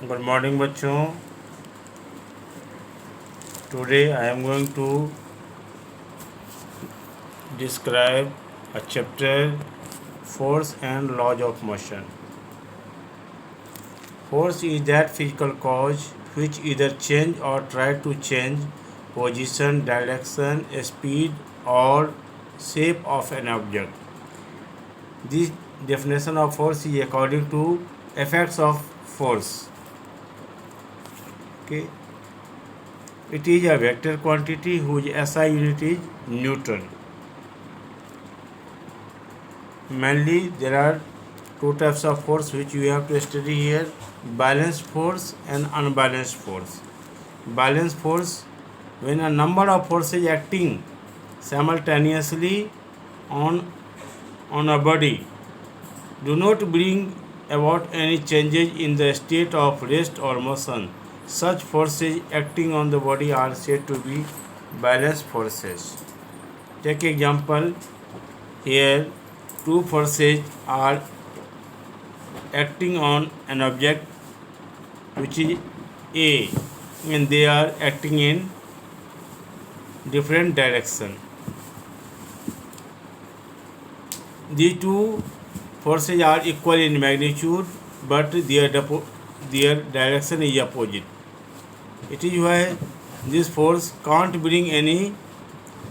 Good morning बच्चों। Today I am going to describe a chapter force and laws of motion. Force is that physical cause which either change or try to change position, direction, speed or shape of an object. This definition of force is according to effects of force. Okay. It is a vector quantity whose SI unit is Newton. Mainly there are two types of force which we have to study here: balanced force and unbalanced force. Balanced force, when a number of forces acting simultaneously on a body do not bring about any changes in the state of rest or motion. Such forces acting on the body are said to be balanced forces. Take example here. Two forces are acting on an object which is A, and they are acting in different direction. These two forces are equal in magnitude, but their direction is opposite. It is why this force can't bring any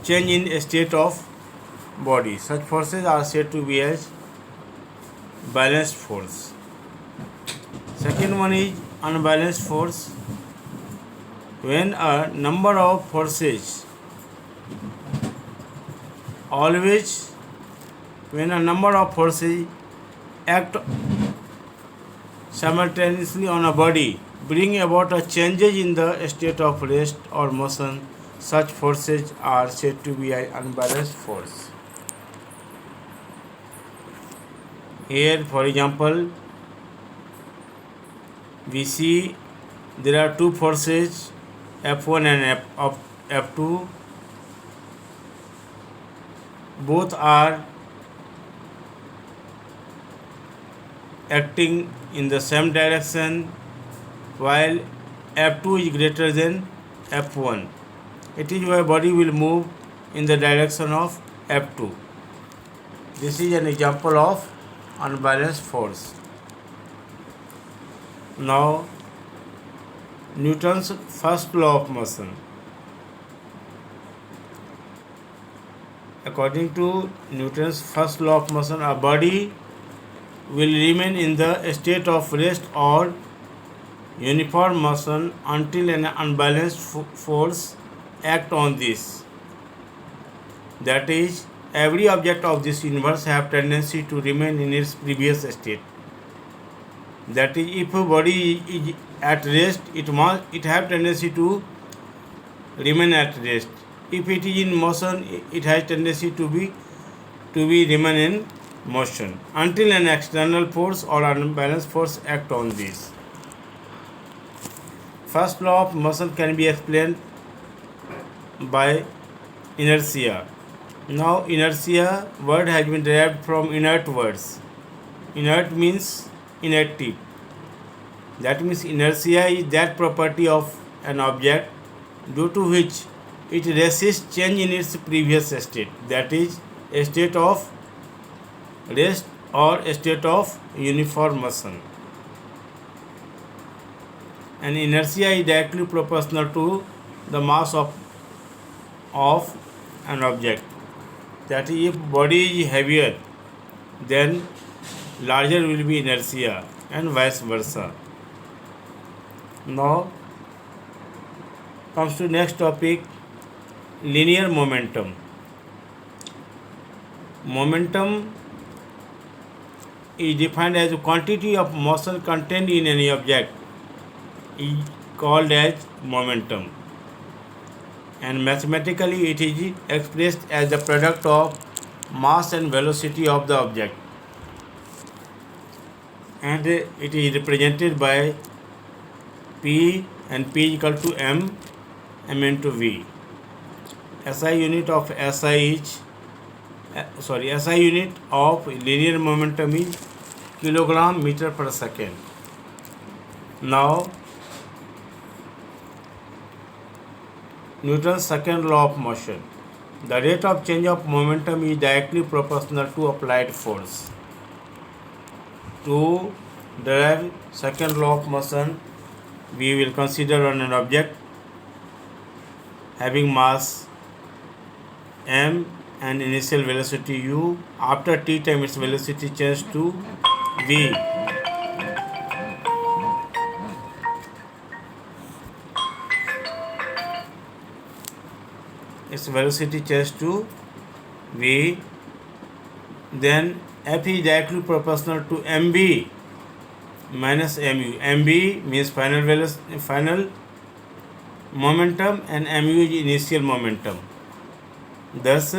change in state of body. Such forces are said to be as balanced force. Second one is unbalanced force. When a number of forces act simultaneously on a body, bring about a changes in the state of rest or motion, such forces are said to be an unbalanced force. Here, for example, we see there are two forces, F1 and F2. Both are acting in the same direction, while F2 is greater than F1. It is why body will move in the direction of F2. This is an example of unbalanced force. Now, Newton's first law of motion. According to Newton's first law of motion, a body will remain in the state of rest or uniform motion until an unbalanced force acts on this. That is, every object of this universe have tendency to remain in its previous state. That is, if a body is at rest, it have tendency to remain at rest. If it is in motion, it has tendency to be remain in motion until an external force or unbalanced force act on this. First law of motion can be explained by inertia. Now, inertia word has been derived from inert words. Inert means inactive. That means inertia is that property of an object due to which it resists change in its previous state. That is, a state of rest or a state of uniform motion. And inertia is directly proportional to the mass of an object. That is, if body is heavier, then larger will be inertia and vice versa. Now comes to next topic, linear momentum. Momentum is defined as a quantity of motion contained in any object is called as momentum, and mathematically it is expressed as the product of mass and velocity of the object, and it is represented by P, and P is equal to m into V. SI unit of SI unit of linear momentum is kilogram meter per second. Now, Newton's second law of motion. The rate of change of momentum is directly proportional to applied force. To derive second law of motion, we will consider on an object having mass m and initial velocity u. After t time, its velocity changes to v. Its velocity changes to v. Then f is directly proportional to mv minus mu. mv means final momentum and mu is initial momentum. Thus,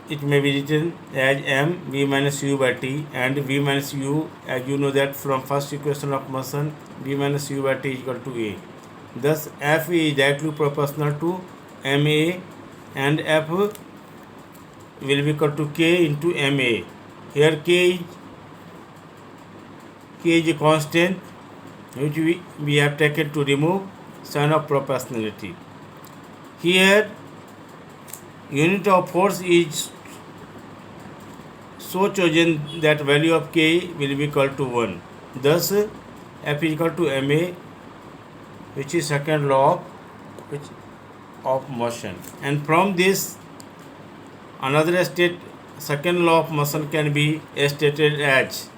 it may be written as m v minus u by t, and v minus u, as you know that from first equation of motion, v minus u by t is equal to a. Thus, f is directly proportional to ma, and f will be equal to k into ma. Here k is a constant which we have taken to remove sign of proportionality. Here unit of force is so chosen that value of k will be equal to 1. Thus, f is equal to ma, which is second law of motion. And from this, another second law of motion can be stated as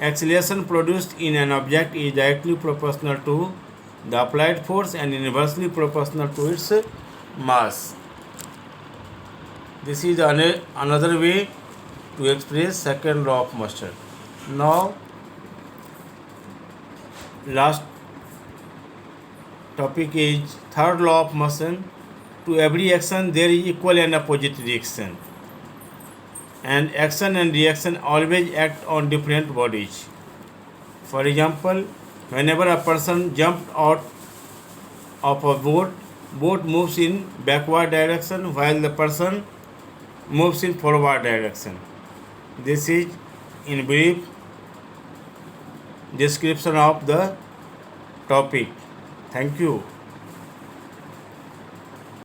acceleration produced in an object is directly proportional to the applied force and inversely proportional to its mass. This is another way to express second law of motion. Now, last topic is third law of motion. To every action there is equal and opposite reaction, and action and reaction always act on different bodies. For example, whenever a person jumped out of a boat moves in backward direction while the person moves in forward direction. This is in brief description of the topic. Thank you.